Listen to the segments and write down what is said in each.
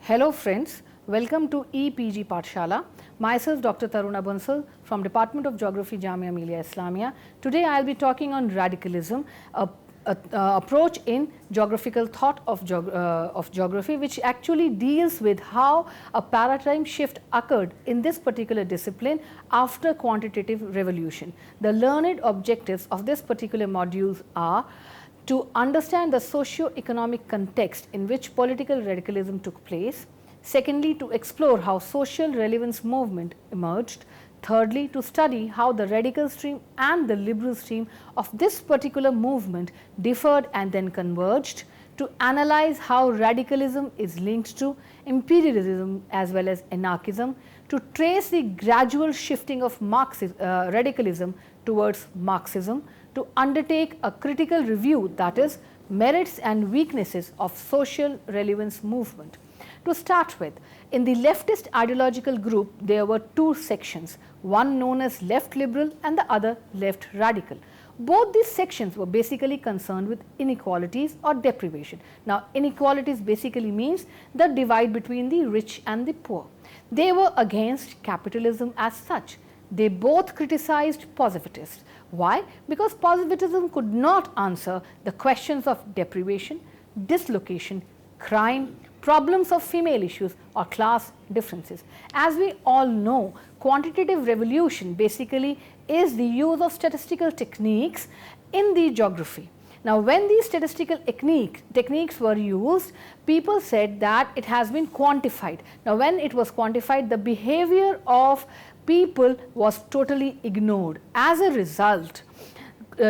Hello friends, welcome to EPG Pathshala. Myself Dr. Taruna Bansal from Department of Geography, Jamia Millia Islamia. Today I will be talking on radicalism, approach in geographical thought of geography, which actually deals with how a paradigm shift occurred in this particular discipline after quantitative revolution. The learned objectives of this particular modules are to understand the socio-economic context in which political radicalism took place. Secondly, to explore how social relevance movement emerged. Thirdly, to study how the radical stream and the liberal stream of this particular movement differed and then converged. To analyze how radicalism is linked to imperialism as well as anarchism. To trace the gradual shifting of radicalism towards Marxism. To undertake a critical review, that is, merits and weaknesses of social relevance movement. To start with, in the leftist ideological group, there were two sections, one known as left liberal and the other left radical. Both these sections were basically concerned with inequalities or deprivation. Now, inequalities basically means the divide between the rich and the poor. They were against capitalism as such. They both criticized positivists. Why? Because positivism could not answer the questions of deprivation, dislocation, crime, problems of female issues or class differences. As we all know, quantitative revolution basically is the use of statistical techniques in the geography. Now, when these statistical techniques were used, people said that it has been quantified. Now, when it was quantified, the behavior of people was totally ignored. As a result,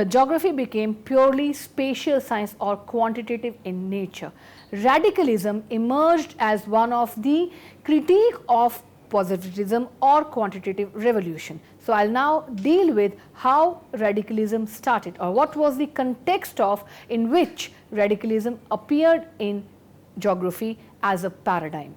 geography became purely spatial science or quantitative in nature. Radicalism emerged as one of the critique of positivism or quantitative revolution. So, I will now deal with how radicalism started or what was the context of in which radicalism appeared in geography as a paradigm.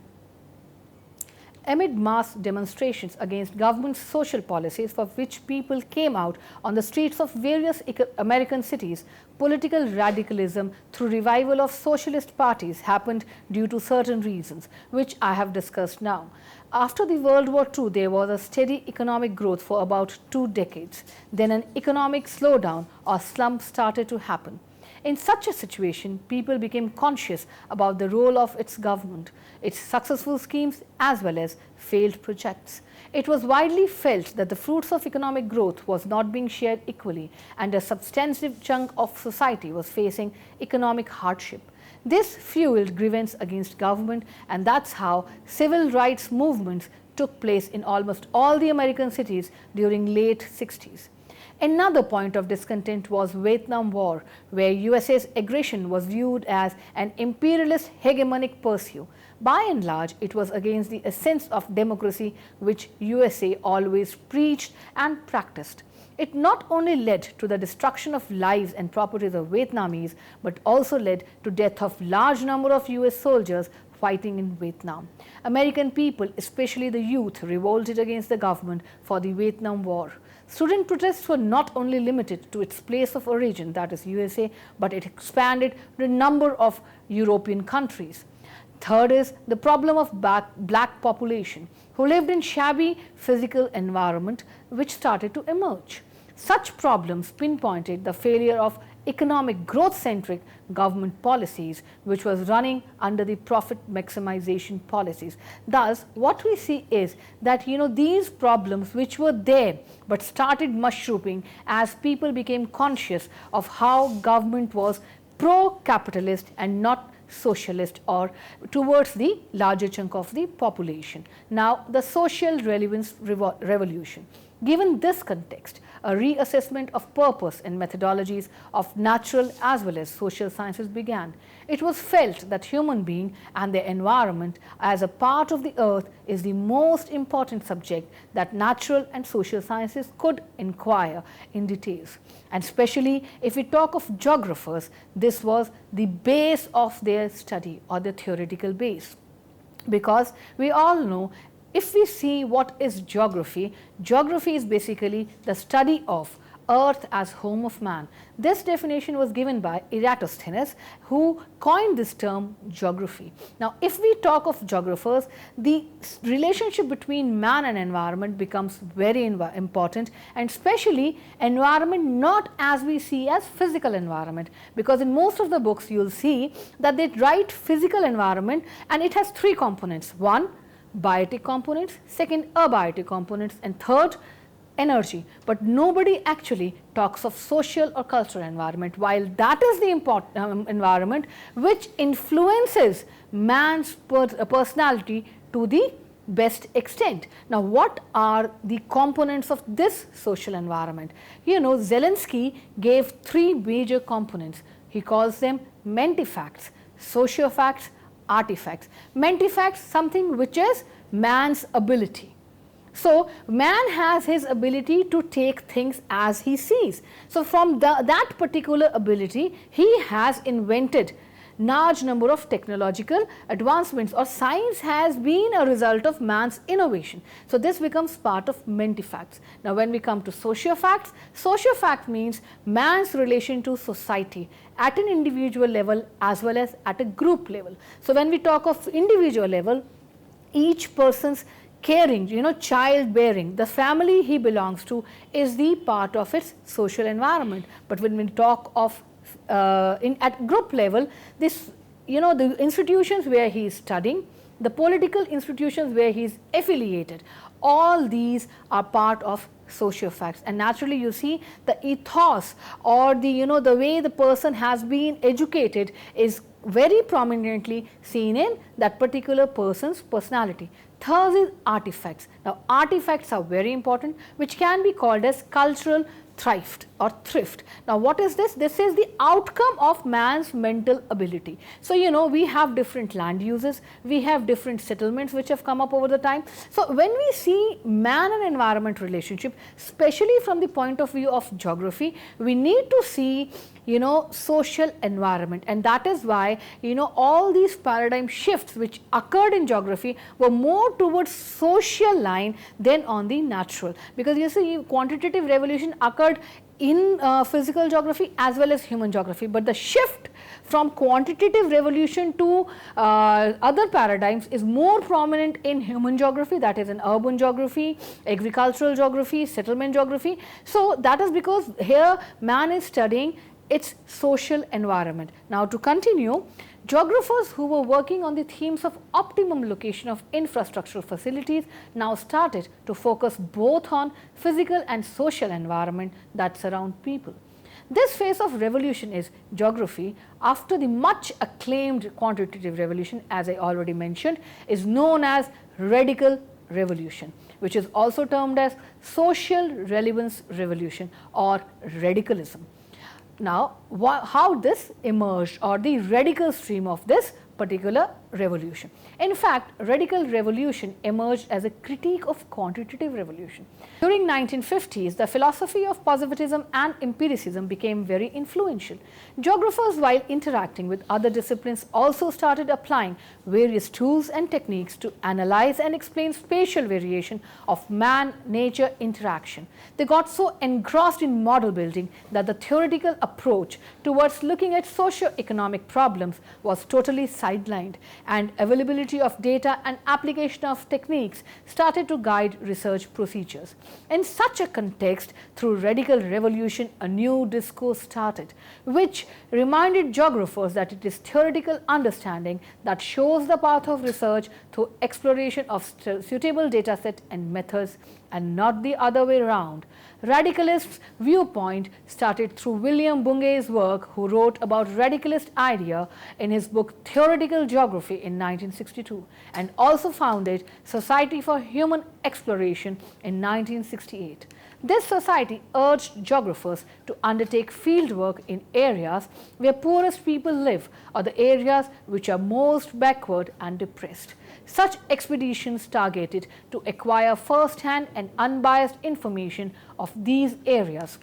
Amid mass demonstrations against government's social policies for which people came out on the streets of various American cities, political radicalism through revival of socialist parties happened due to certain reasons, which I have discussed now. After the World War II, there was a steady economic growth for about 2 decades. Then an economic slowdown or slump started to happen. In such a situation, people became conscious about the role of its government, its successful schemes as well as failed projects. It was widely felt that the fruits of economic growth was not being shared equally and a substantive chunk of society was facing economic hardship. This fueled grievance against government, and that's how civil rights movements took place in almost all the American cities during late 60s. Another point of discontent was Vietnam War, where USA's aggression was viewed as an imperialist hegemonic pursuit. By and large, it was against the essence of democracy which USA always preached and practiced. It not only led to the destruction of lives and properties of Vietnamese, but also led to death of large number of US soldiers fighting in Vietnam. American people, especially the youth, revolted against the government for the Vietnam War. Student protests were not only limited to its place of origin, that is USA, but it expanded to a number of European countries. Third is the problem of black population who lived in shabby physical environment which started to emerge. Such problems pinpointed the failure of economic growth-centric government policies which was running under the profit maximization policies. Thus, what we see is that these problems which were there but started mushrooming as people became conscious of how government was pro-capitalist and not socialist or towards the larger chunk of the population. Now, the social relevance revolution. Given this context, a reassessment of purpose and methodologies of natural as well as social sciences began. It was felt that human being and their environment as a part of the earth is the most important subject that natural and social sciences could inquire in details. And especially if we talk of geographers, this was the base of their study or the theoretical base. Because we all know, if we see what is geography, geography is basically the study of earth as home of man. This definition was given by Eratosthenes, who coined this term geography. Now, if we talk of geographers, the relationship between man and environment becomes very important, and especially environment not as we see as physical environment, because in most of the books you will see that they write physical environment and it has three components: one, biotic components; second, abiotic components; and third, energy. But nobody actually talks of social or cultural environment, while that is the important environment which influences man's personality to the best extent. Now, what are the components of this social environment? You know, Zelensky gave three major components. He calls them mentifacts, sociofacts, artifacts. Mentifacts, something which is man's ability. So, man has his ability to take things as he sees. So, from that particular ability, he has invented large number of technological advancements, or science has been a result of man's innovation. So, this becomes part of mentifacts. Now, when we come to sociofacts, sociofact means man's relation to society at an individual level as well as at a group level. So, when we talk of individual level, each person's caring, childbearing, the family he belongs to is the part of its social environment. But when we talk of at group level, this, the institutions where he is studying, the political institutions where he is affiliated, all these are part of sociofacts. And naturally, you see the ethos, or the the way the person has been educated is very prominently seen in that particular person's personality. Third is artifacts. Now, artifacts are very important, which can be called as cultural thrift or thrift. Now, what is this? This is the outcome of man's mental ability. So, we have different land uses, we have different settlements which have come up over the time. So, when we see man and environment relationship, especially from the point of view of geography, we need to see social environment, and that is why all these paradigm shifts which occurred in geography were more towards social line than on the natural, because you see quantitative revolution occurred in physical geography as well as human geography, but the shift from quantitative revolution to other paradigms is more prominent in human geography, that is in urban geography, agricultural geography, settlement geography. So, that is because here man is studying its social environment. Now, to continue, geographers who were working on the themes of optimum location of infrastructural facilities now started to focus both on physical and social environment that surround people. This phase of revolution is geography, after the much acclaimed quantitative revolution, as I already mentioned, is known as radical revolution, which is also termed as social relevance revolution or radicalism. Now, how this emerged, or the radical stream of this particular revolution. In fact, radical revolution emerged as a critique of quantitative revolution. During 1950s, the philosophy of positivism and empiricism became very influential. Geographers, while interacting with other disciplines, also started applying various tools and techniques to analyze and explain spatial variation of man-nature interaction. They got so engrossed in model building that the theoretical approach towards looking at socio-economic problems was totally sidelined, and availability of data and application of techniques started to guide research procedures. In such a context, through radical revolution, a new discourse started, which reminded geographers that it is theoretical understanding that shows the path of research through exploration of suitable data set and methods, and not the other way around. Radicalist's viewpoint started through William Bungay's work, who wrote about radicalist idea in his book Theoretical Geography in 1962, and also founded Society for Human Exploration in 1968. This society urged geographers to undertake fieldwork in areas where poorest people live, or the areas which are most backward and depressed. Such expeditions targeted to acquire first-hand and unbiased information of these areas,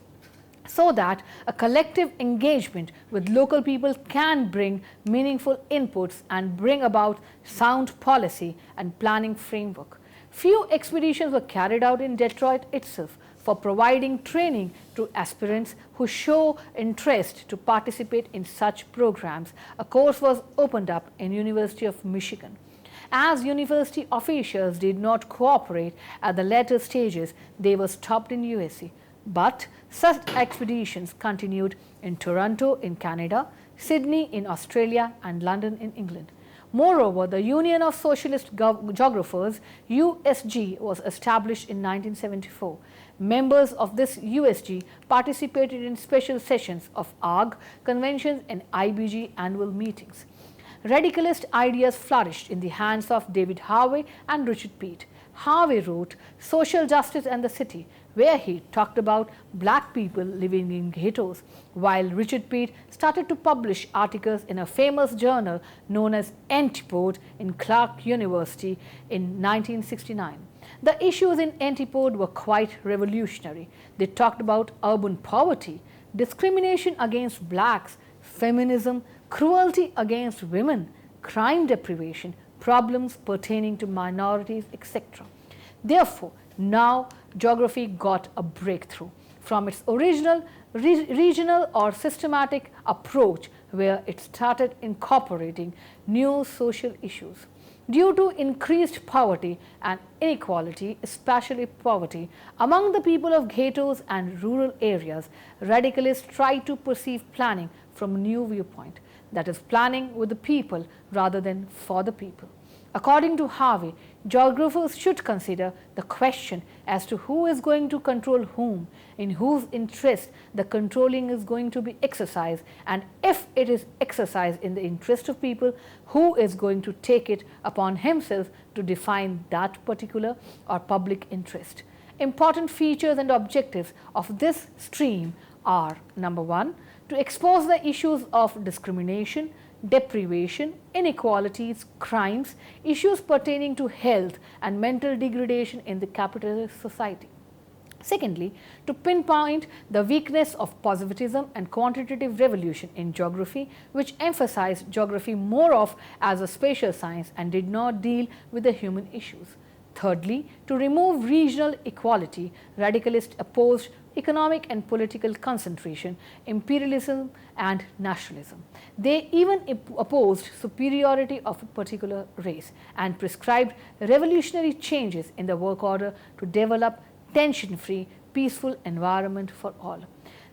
so that a collective engagement with local people can bring meaningful inputs and bring about sound policy and planning framework. Few expeditions were carried out in Detroit itself. for providing training to aspirants who show interest to participate in such programs. A course was opened up in University of Michigan. As university officials did not cooperate at the later stages, they were stopped in USA. But such expeditions continued in Toronto in Canada, Sydney in Australia, and London in England. Moreover, the Union of Socialist Geographers (USG) was established in 1974. Members of this USG participated in special sessions of ARG conventions and IBG annual meetings. Radicalist ideas flourished in the hands of David Harvey and Richard Peet. Harvey wrote Social Justice and the City, where he talked about black people living in ghettos, while Richard Peet started to publish articles in a famous journal known as Antipode in Clark University in 1969. The issues in Antipode were quite revolutionary. They talked about urban poverty, discrimination against blacks, feminism, cruelty against women, crime deprivation, problems pertaining to minorities, etc. Therefore, now geography got a breakthrough from its original regional or systematic approach, where it started incorporating new social issues. Due to increased poverty and inequality, especially poverty, among the people of ghettos and rural areas, radicalists tried to perceive planning from a new viewpoint, that is, planning with the people rather than for the people. According to Harvey, geographers should consider the question as to who is going to control whom, in whose interest the controlling is going to be exercised, and if it is exercised in the interest of people, who is going to take it upon himself to define that particular or public interest. Important features and objectives of this stream are: number one, to expose the issues of discrimination, deprivation, inequalities, crimes, issues pertaining to health and mental degradation in the capitalist society. Secondly, to pinpoint the weakness of positivism and quantitative revolution in geography, which emphasized geography more of as a spatial science and did not deal with the human issues. Thirdly, to remove regional equality, radicalists opposed economic and political concentration, imperialism and nationalism. They even opposed superiority of a particular race and prescribed revolutionary changes in the work order to develop tension-free, peaceful environment for all.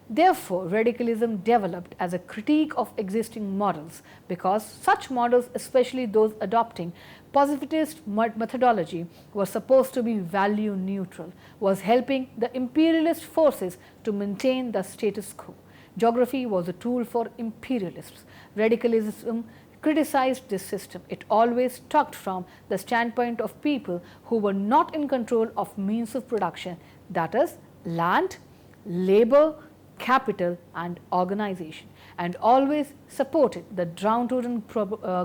Therefore, radicalism developed as a critique of existing models, because such models, especially those adopting positivist methodology, were supposed to be value neutral, was helping the imperialist forces to maintain the status quo. Geography was a tool for imperialists. Radicalism criticized this system. It always talked from the standpoint of people who were not in control of means of production, that is, land, labor, capital and organization, and always supported the downtrodden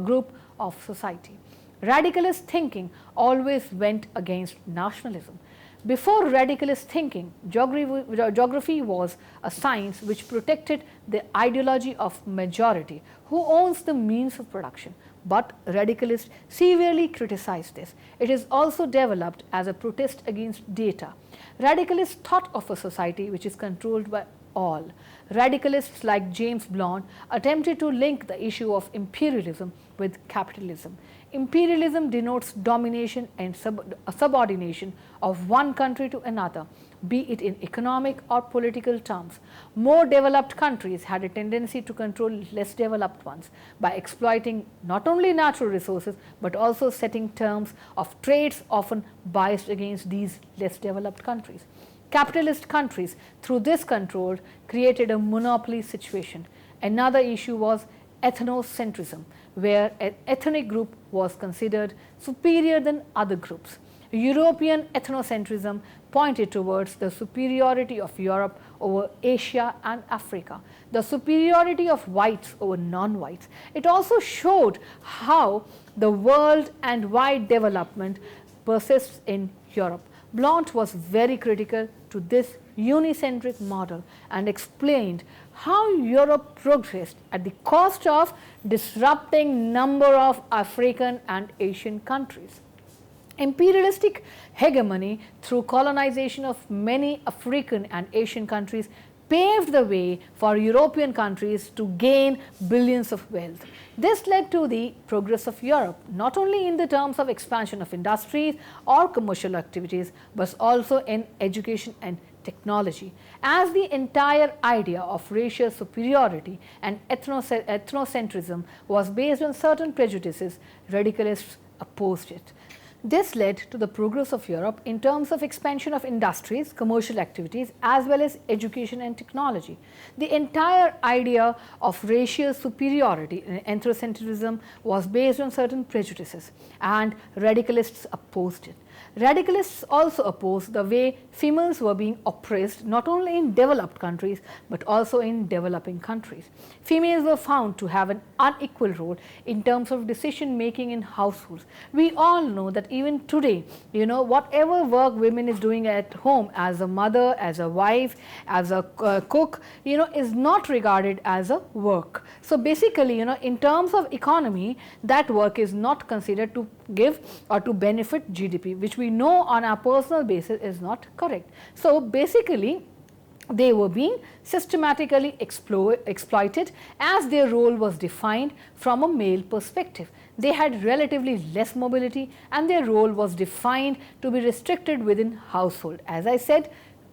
group of society. Radicalist thinking always went against nationalism. Before radicalist thinking, geography was a science which protected the ideology of majority who owns the means of production. But radicalists severely criticized this. It is also developed as a protest against data. Radicalists thought of a society which is controlled by all. Radicalists like James Blount attempted to link the issue of imperialism with capitalism. Imperialism denotes domination and subordination of one country to another, be it in economic or political terms. More developed countries had a tendency to control less developed ones by exploiting not only natural resources but also setting terms of trades often biased against these less developed countries. Capitalist countries, through this control, created a monopoly situation. Another issue was ethnocentrism, where an ethnic group was considered superior than other groups. European ethnocentrism pointed towards the superiority of Europe over Asia and Africa, the superiority of whites over non-whites. It also showed how the world and wide development persists in Europe. Blount was very critical to this unicentric model and explained how Europe progressed at the cost of disrupting number of African and Asian countries. Imperialistic hegemony through colonization of many African and Asian countries paved the way for European countries to gain billions of wealth. This led to the progress of Europe, not only in the terms of expansion of industries or commercial activities, but also in education and technology. As the entire idea of racial superiority and ethnocentrism was based on certain prejudices, radicalists opposed it. This led to the progress of Europe in terms of expansion of industries, commercial activities, as well as education and technology. The entire idea of racial superiority and ethnocentrism was based on certain prejudices, and radicalists opposed it. Radicalists also opposed the way females were being oppressed not only in developed countries but also in developing countries. Females were found to have an unequal role in terms of decision making in households. We all know that even today, whatever work women is doing at home as a mother, as a wife, as a cook, is not regarded as a work. So basically, in terms of economy, that work is not considered to give or to benefit GDP, which we know on a personal basis is not correct. So basically, they were being systematically exploited as their role was defined from a male perspective. They had relatively less mobility and their role was defined to be restricted within household. As I said,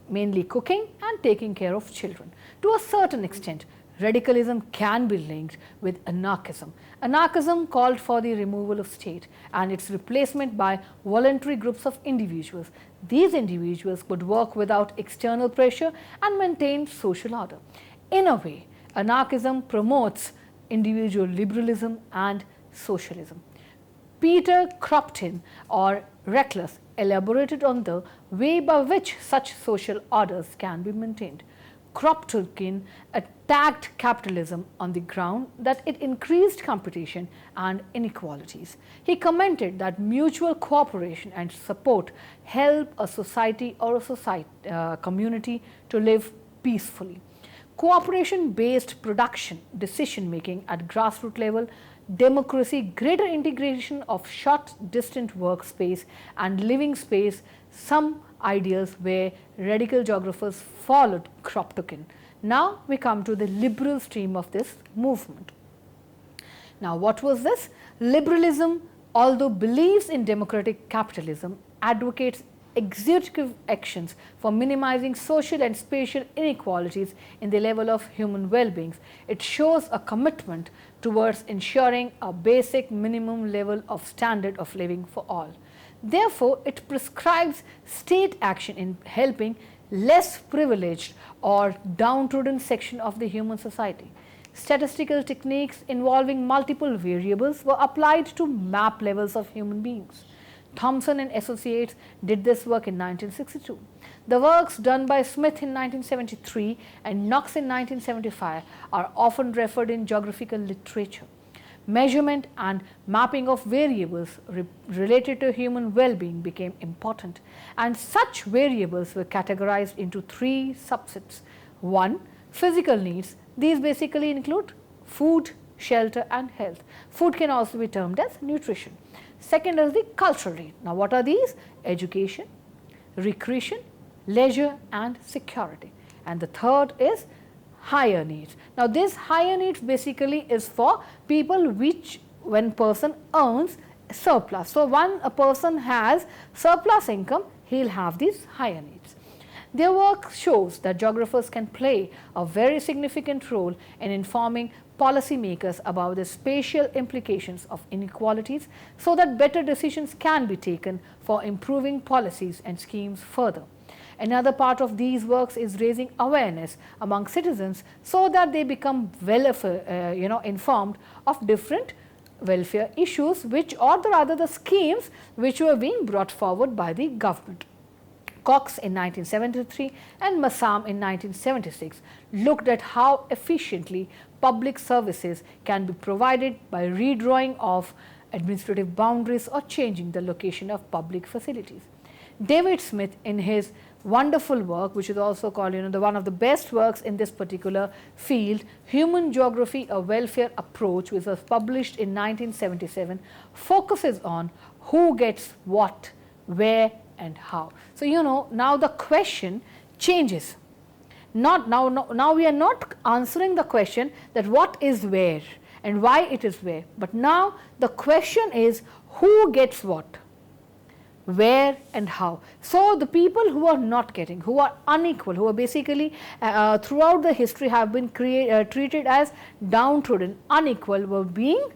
mainly cooking and taking care of children. To a certain extent, radicalism can be linked with anarchism. Anarchism called for the removal of state and its replacement by voluntary groups of individuals. These individuals could work without external pressure and maintain social order. In a way, anarchism promotes individual liberalism and socialism. Peter Kropotkin, or Reckless, elaborated on the way by which such social orders can be maintained. Kropotkin attacked capitalism on the ground that it increased competition and inequalities. He commented that mutual cooperation and support help a society or a community to live peacefully. Cooperation-based production, decision-making at grassroots level, democracy, greater integration of short-distant workspace and living space, some ideas where radical geographers followed Kropotkin. Now we come to the liberal stream of this movement. Now what was this? Liberalism, although believes in democratic capitalism, advocates executive actions for minimizing social and spatial inequalities in the level of human well-being. It shows a commitment towards ensuring a basic minimum level of standard of living for all. Therefore, it prescribes state action in helping less privileged or downtrodden section of the human society. Statistical techniques involving multiple variables were applied to map levels of human beings. Thomson and Associates did this work in 1962. The works done by Smith in 1973 and Knox in 1975 are often referred in geographical literature. Measurement and mapping of variables related to human well-being became important, and such variables were categorized into three subsets. One, physical needs. These basically include food, shelter and health. Food can also be termed as nutrition. Second is the cultural need. Now what are these? Education, recreation, leisure and security. And the third is higher needs. Now this higher needs basically is for people which when person earns surplus. So when a person has surplus income, he will have these higher needs. Their work shows that geographers can play a very significant role in informing policymakers about the spatial implications of inequalities so that better decisions can be taken for improving policies and schemes further. Another part of these works is raising awareness among citizens so that they become informed of different welfare issues or rather the schemes which were being brought forward by the government. Cox in 1973 and Massam in 1976 looked at how efficiently public services can be provided by redrawing of administrative boundaries or changing the location of public facilities. David Smith, in his wonderful work, which is also called one of the best works in this particular field, Human Geography, a Welfare Approach, which was published in 1977, focuses on who gets what where and how. So, now the question changes. Now we are not answering the question that what is where and why it is where, but now the question is who gets what, where and how. So, the people who are not getting, who are unequal, who are basically throughout the history have been treated as downtrodden, unequal, were being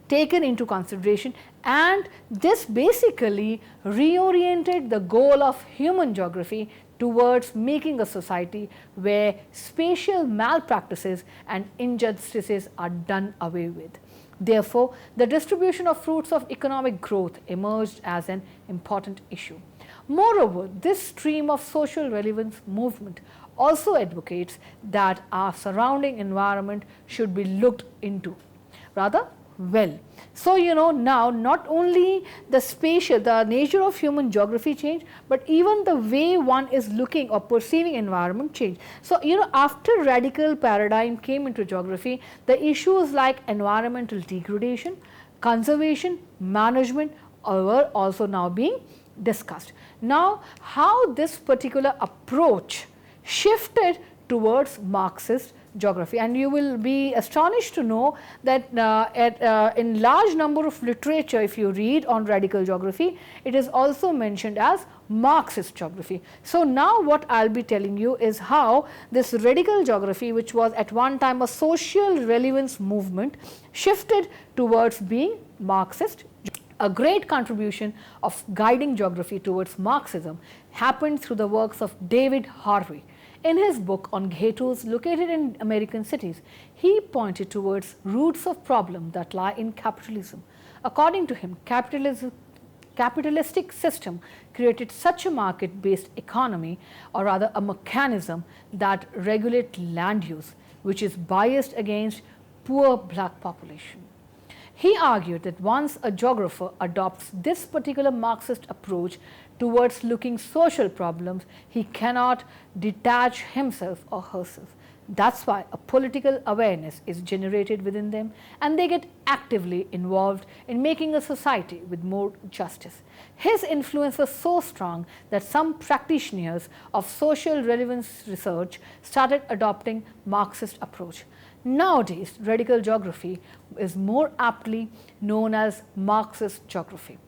taken into consideration, and this basically reoriented the goal of human geography towards making a society where spatial malpractices and injustices are done away with. Therefore, the distribution of fruits of economic growth emerged as an important issue. Moreover, this stream of social relevance movement also advocates that our surrounding environment should be looked into rather well. So, now not only the nature of human geography changed, but even the way one is looking or perceiving environment changed. So, after radical paradigm came into geography, the issues like environmental degradation, conservation, management were also now being discussed. Now, how this particular approach shifted towards Marxist geography, and you will be astonished to know that in large number of literature, if you read on radical geography, it is also mentioned as Marxist geography. So, now what I will be telling you is how this radical geography, which was at one time a social relevance movement, shifted towards being Marxist. A great contribution of guiding geography towards Marxism happened through the works of David Harvey. In his book on ghettos located in American cities, he pointed towards roots of problems that lie in capitalism. According to him, capitalistic system created such a market-based economy, or rather a mechanism that regulates land use, which is biased against poor black population. He argued that once a geographer adopts this particular Marxist approach towards looking social problems, he cannot detach himself or herself. That's why a political awareness is generated within them, and they get actively involved in making a society with more justice. His influence was so strong that some practitioners of social relevance research started adopting Marxist approach. Nowadays, radical geography is more aptly known as Marxist geography.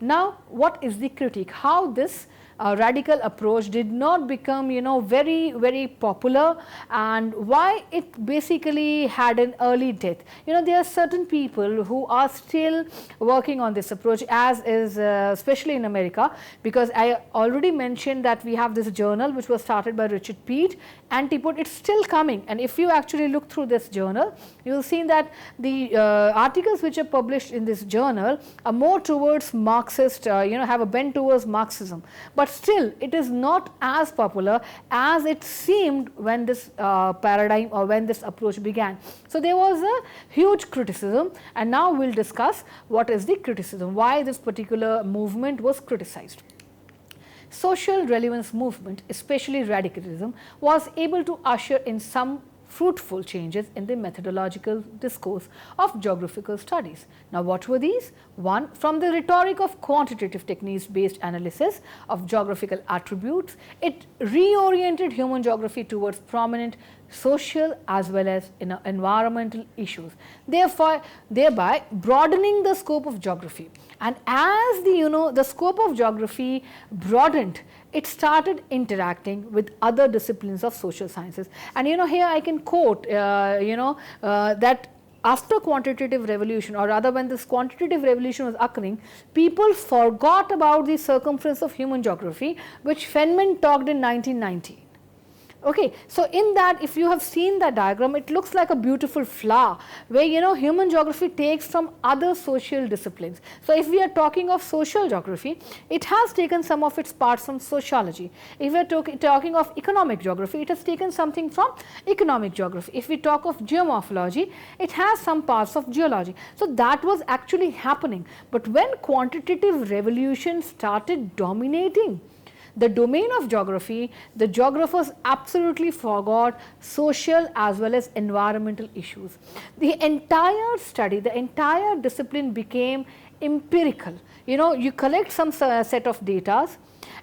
Now, what is the critique? How this radical approach did not become, very, very popular, and why it basically had an early death. There are certain people who are still working on this approach, as is especially in America, because I already mentioned that we have this journal which was started by Richard Peet, Antipode. It's still coming, and if you actually look through this journal, you will see that the articles which are published in this journal are more towards Marxist, have a bent towards Marxism. But still, it is not as popular as it seemed when this paradigm or when this approach began. So, there was a huge criticism, and now we will discuss what is the criticism, why this particular movement was criticized. Social relevance movement, especially radicalism, was able to usher in some fruitful changes in the methodological discourse of geographical studies. Now, what were these? One, from the rhetoric of quantitative techniques based analysis of geographical attributes, it reoriented human geography towards prominent social as well as environmental issues, thereby broadening the scope of geography. And as the scope of geography broadened, it started interacting with other disciplines of social sciences. And here I can quote that after quantitative revolution, or rather when this quantitative revolution was occurring, people forgot about the circumference of human geography, which Feynman talked in 1990. Okay, so in that, if you have seen that diagram, it looks like a beautiful flower where human geography takes from other social disciplines. So, if we are talking of social geography, it has taken some of its parts from sociology. If we are talking of economic geography, it has taken something from economic geography. If we talk of geomorphology, it has some parts of geology. So, that was actually happening. But when quantitative revolution started dominating the domain of geography, the geographers absolutely forgot social as well as environmental issues. The entire study, the entire discipline became empirical. You know, you collect some set of data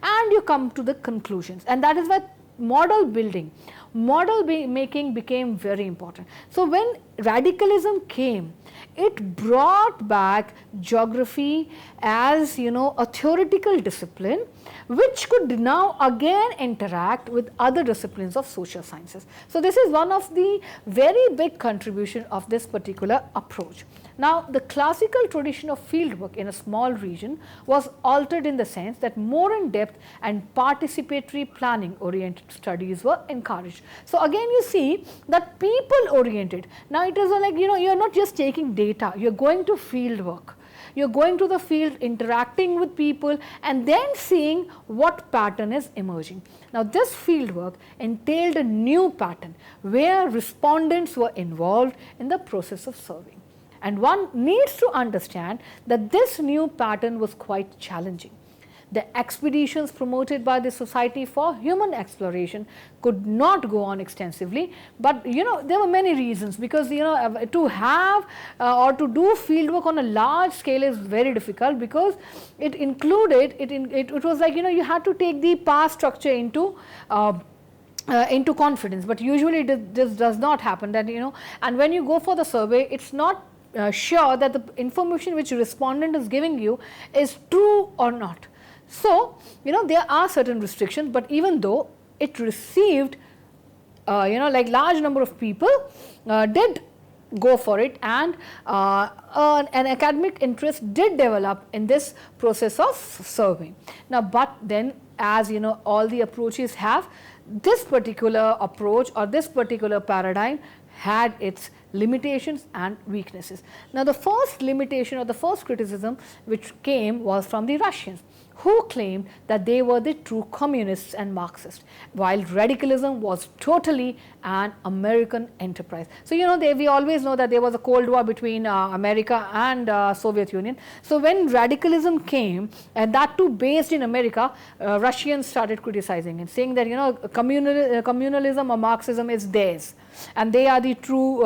and you come to the conclusions, and that is why model building, making became very important. So when radicalism came, it brought back geography as, you know, a theoretical discipline which could now again interact with other disciplines of social sciences. So this is one of the very big contribution of this particular approach. Now, the classical tradition of fieldwork in a small region was altered in the sense that more in-depth and participatory planning oriented studies were encouraged. So again you see that people oriented. Now it is like, you know, you are not just taking data, you are going to fieldwork. You are going to the field, interacting with people and then seeing what pattern is emerging. Now this fieldwork entailed a new pattern where respondents were involved in the process of surveying. And one needs to understand that this new pattern was quite challenging. The expeditions promoted by the Society for Human Exploration could not go on extensively, but you know, there were many reasons, because you know, to have or to do fieldwork on a large scale is very difficult, because it included, it was like, you know, you had to take the past structure into confidence, but usually this does not happen, that, you know, and when you go for the survey, it's not sure that the information which respondent is giving you is true or not. So, you know, there are certain restrictions, but even though it received, you know, like large number of people did go for it, and an academic interest did develop in this process of surveying. Now, but then, as you know, all the approaches have, this particular approach or this particular paradigm had its limitations and weaknesses. Now, the first limitation or the first criticism which came was from the Russians, who claimed that they were the true communists and Marxists, while radicalism was totally an American enterprise. So, you know, we always know that there was a Cold War between America and Soviet Union. So, when radicalism came, and that too based in America, Russians started criticizing it, saying that, you know, communalism or Marxism is theirs, and they are the true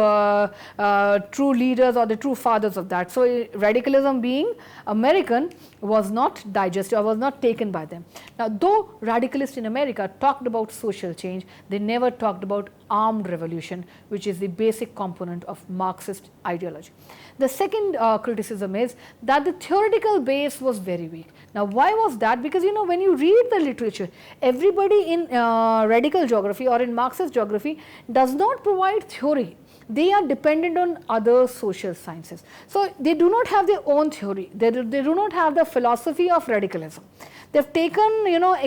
leaders or the true fathers of that. So, radicalism being American was not digested or was not taken by them. Now, though radicalists in America talked about social change, they never talked about armed revolution, which is the basic component of Marxist ideology. The second criticism is that the theoretical base was very weak. Now, why was that? Because, you know, when you read the literature, everybody in radical geography or in Marxist geography does not provide theory. They are dependent on other social sciences. So, they do not have their own theory. They do not have the philosophy of radicalism. They have taken, you know,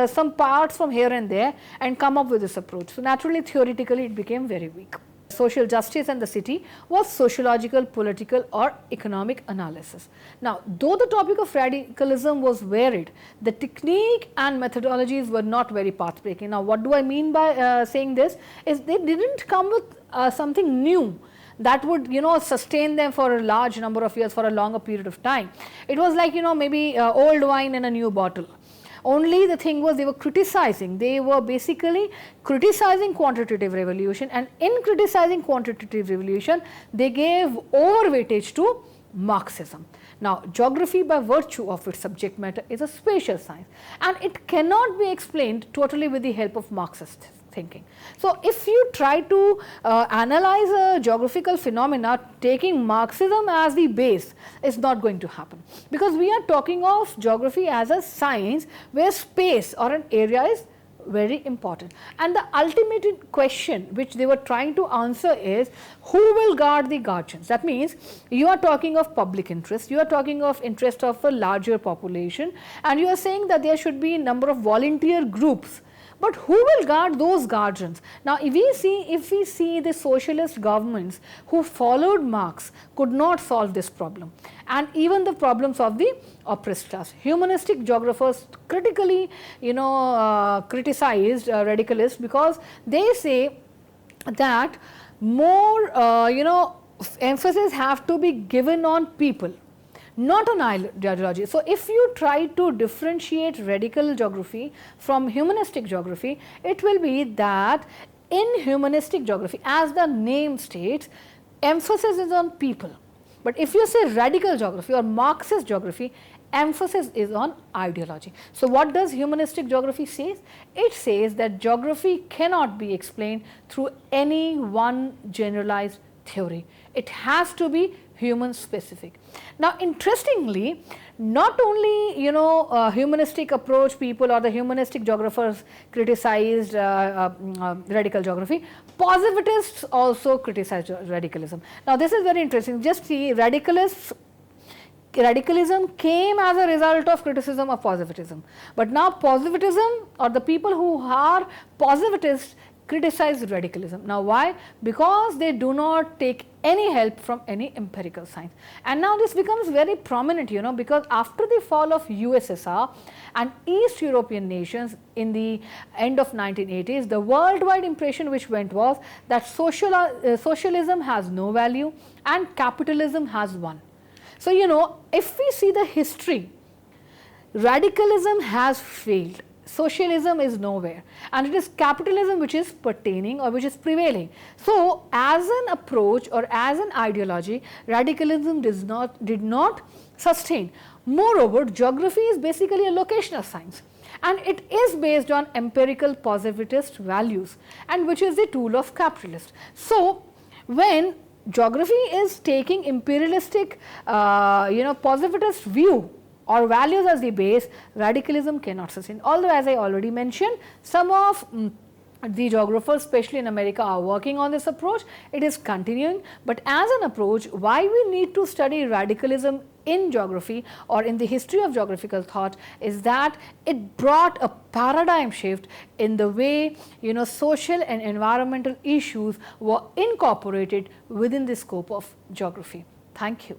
some parts from here and there and come up with this approach. So, naturally, theoretically, it became very weak. Social justice and the city was sociological, political or economic analysis. Now, though the topic of radicalism was varied, the technique and methodologies were not very path-breaking. Now, what do I mean by saying this is they didn't come with something new that would, you know, sustain them for a large number of years, for a longer period of time. It was like, you know, maybe old wine in a new bottle. Only the thing was, they were criticizing, they were basically criticizing quantitative revolution, and in criticizing quantitative revolution, they gave overweightage to Marxism. Now, geography by virtue of its subject matter is a spatial science, and it cannot be explained totally with the help of Marxist thinking. So, if you try to analyze a geographical phenomena taking Marxism as the base, it's not going to happen, because we are talking of geography as a science where space or an area is very important. And the ultimate question which they were trying to answer is, who will guard the guardians? That means you are talking of public interest, you are talking of interest of a larger population, and you are saying that there should be a number of volunteer groups. But who will guard those guardians? Now, if we see the socialist governments who followed Marx could not solve this problem, and even the problems of the oppressed class. Humanistic geographers critically, you know, criticized radicalists, because they say that more, you know, emphasis have to be given on people, not an ideology. So if you try to differentiate radical geography from humanistic geography, it will be that in humanistic geography, as the name states, emphasis is on people. But if you say radical geography or Marxist geography, emphasis is on ideology. So what does humanistic geography say? It says that geography cannot be explained through any one generalized theory. It has to be human specific. Now interestingly, not only humanistic approach people or the humanistic geographers criticized radical geography, positivists also criticized radicalism. Now this is very interesting. Just see, radicalism came as a result of criticism of positivism, but now positivism or the people who are positivists criticize radicalism. Now why? Because they do not take any help from any empirical science. And now this becomes very prominent, because after the fall of USSR and East European nations in the end of 1980s, the worldwide impression which went was that socialism has no value and capitalism has won. So if we see the history, radicalism has failed. Socialism is nowhere, and it is capitalism which is pertaining or which is prevailing. So as an approach or as an ideology, radicalism did not sustain. Moreover, geography is basically a locational science, and it is based on empirical positivist values, and which is the tool of capitalists. So when geography is taking imperialistic positivist view or values as the base, radicalism cannot sustain. Although as I already mentioned, some of the geographers, especially in America, are working on this approach. It is continuing, but as an approach, why we need to study radicalism in geography or in the history of geographical thought is that it brought a paradigm shift in the way social and environmental issues were incorporated within the scope of geography. Thank you.